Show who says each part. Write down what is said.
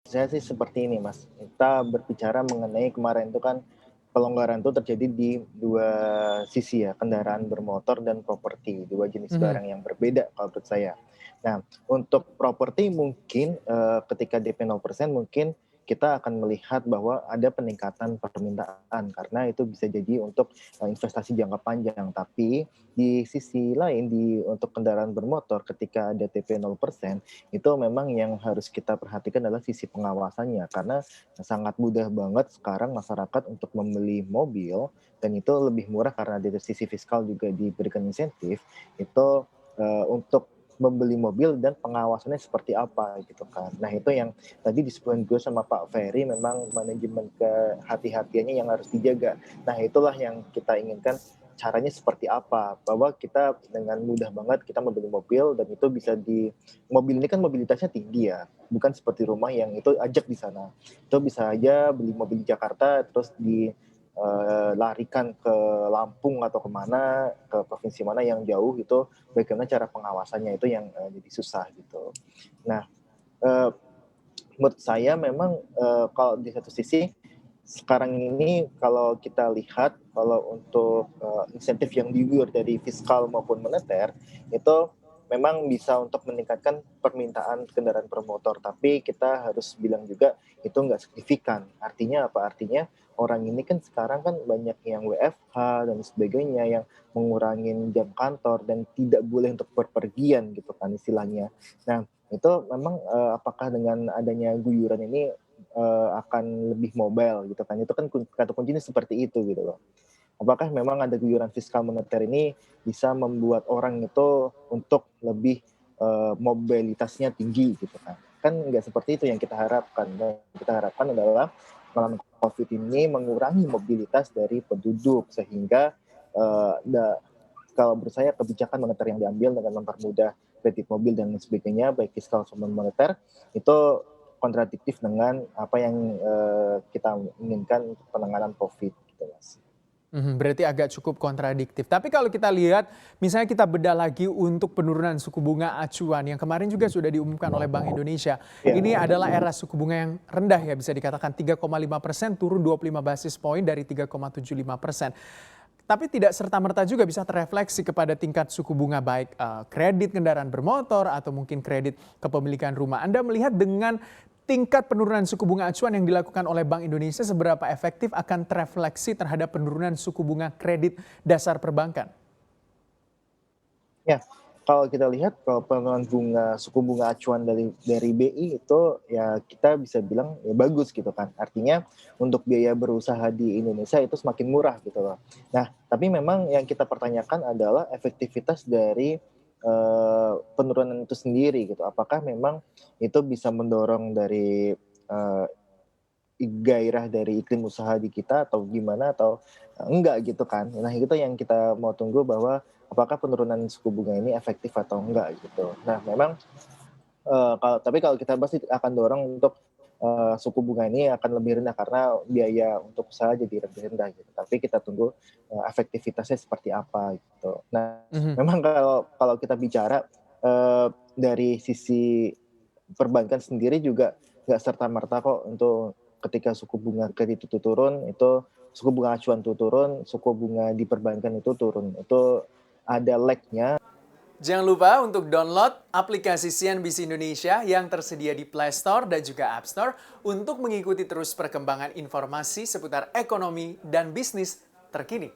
Speaker 1: Saya sih seperti ini, Mas, kita berbicara mengenai kemarin itu kan pelonggaran itu terjadi di 2 sisi ya, kendaraan bermotor dan properti, 2 jenis
Speaker 2: Mhm.
Speaker 1: barang yang berbeda kalau menurut saya. Nah, untuk properti mungkin, ketika DP 0% mungkin kita akan melihat bahwa ada peningkatan permintaan karena itu bisa jadi untuk, investasi jangka panjang. Tapi di sisi lain untuk kendaraan bermotor ketika ada DP 0% itu memang yang harus kita perhatikan adalah sisi pengawasannya, karena sangat mudah banget sekarang masyarakat untuk membeli mobil dan itu lebih murah karena dari sisi fiskal juga diberikan insentif, itu, untuk membeli mobil dan pengawasannya seperti apa gitu kan. Nah itu yang tadi disebutkan juga sama Pak Ferry memang manajemen kehati-hatiannya yang harus dijaga. Nah itulah yang kita inginkan caranya seperti apa, bahwa kita dengan mudah banget kita membeli mobil dan itu bisa mobil ini kan mobilitasnya tinggi ya, bukan seperti rumah yang itu ajak di sana. Itu bisa aja beli mobil di Jakarta terus larikan ke Lampung atau kemana ke provinsi mana yang jauh itu, bagaimana cara pengawasannya itu yang, jadi susah gitu. Nah, eee, menurut saya memang, kalau di satu sisi, sekarang ini kalau kita lihat, kalau untuk, insentif yang di luar dari fiskal maupun moneter, itu memang bisa untuk meningkatkan permintaan kendaraan bermotor, tapi kita harus bilang juga itu nggak signifikan. Artinya apa? Artinya orang ini kan sekarang kan banyak yang WFH dan sebagainya, yang mengurangin jam kantor dan tidak boleh untuk berpergian gitu kan istilahnya. Nah, itu memang, apakah dengan adanya guyuran ini, akan lebih mobile gitu kan, itu kan kata kuncinya seperti itu gitu loh. Apakah memang ada guyuran fiskal moneter ini bisa membuat orang itu untuk lebih, mobilitasnya tinggi gitu kan. Kan nggak seperti itu yang kita harapkan, yang kita harapkan adalah melalui Covid ini mengurangi mobilitas dari penduduk sehingga, eee, da kalau menurut saya kebijakan moneter yang diambil dengan mempermudah kredit mobil dan lain sebagainya, baik fiskal maupun moneter, itu kontradiktif dengan apa yang, kita inginkan untuk penanganan Covid gitu, Mas.
Speaker 2: Mhm, berarti agak cukup kontradiktif. Tapi kalau kita lihat, misalnya kita bedah lagi untuk penurunan suku bunga acuan yang kemarin juga sudah diumumkan oleh Bank Indonesia.
Speaker 1: Iya,
Speaker 2: Ini adalah era suku bunga yang rendah ya, bisa dikatakan 3,5% turun 25 basis poin dari 3,75%. Tapi tidak serta-merta juga bisa terefleksi kepada tingkat suku bunga baik kredit kendaraan bermotor atau mungkin kredit kepemilikan rumah. Anda melihat dengan tingkat penurunan suku bunga acuan yang dilakukan oleh Bank Indonesia seberapa efektif akan terefleksi terhadap penurunan suku bunga kredit dasar perbankan?
Speaker 1: ya. Kalau kita lihat kalau penurunan suku bunga acuan dari BI itu ya kita bisa bilang ya bagus gitu kan. Artinya untuk biaya berusaha di Indonesia itu semakin murah gitu loh. Nah, tapi memang yang kita pertanyakan adalah efektivitas dari, penurunan itu sendiri gitu. Apakah memang itu bisa mendorong dari, gairah dari iklim usaha di kita atau gimana atau, enggak gitu kan. Nah itu yang kita mau tunggu bahwa apakah penurunan suku bunga ini efektif atau enggak gitu. Nah memang, kalau kita pasti akan dorong untuk, suku bunga ini akan lebih rendah karena biaya untuk usaha jadi lebih rendah gitu. Tapi kita tunggu, efektivitasnya seperti apa gitu. Nah
Speaker 2: Mhm.
Speaker 1: memang kalau kalau kita bicara, dari sisi perbankan sendiri juga nggak serta-merta kok untuk ketika suku bunga kredit itu turun, itu suku bunga acuan itu turun, suku bunga di perbankan itu turun. Itu ada lag-nya.
Speaker 2: Jangan lupa untuk download aplikasi CNBC Indonesia yang tersedia di Play Store dan juga App Store untuk mengikuti terus perkembangan informasi seputar ekonomi dan bisnis terkini.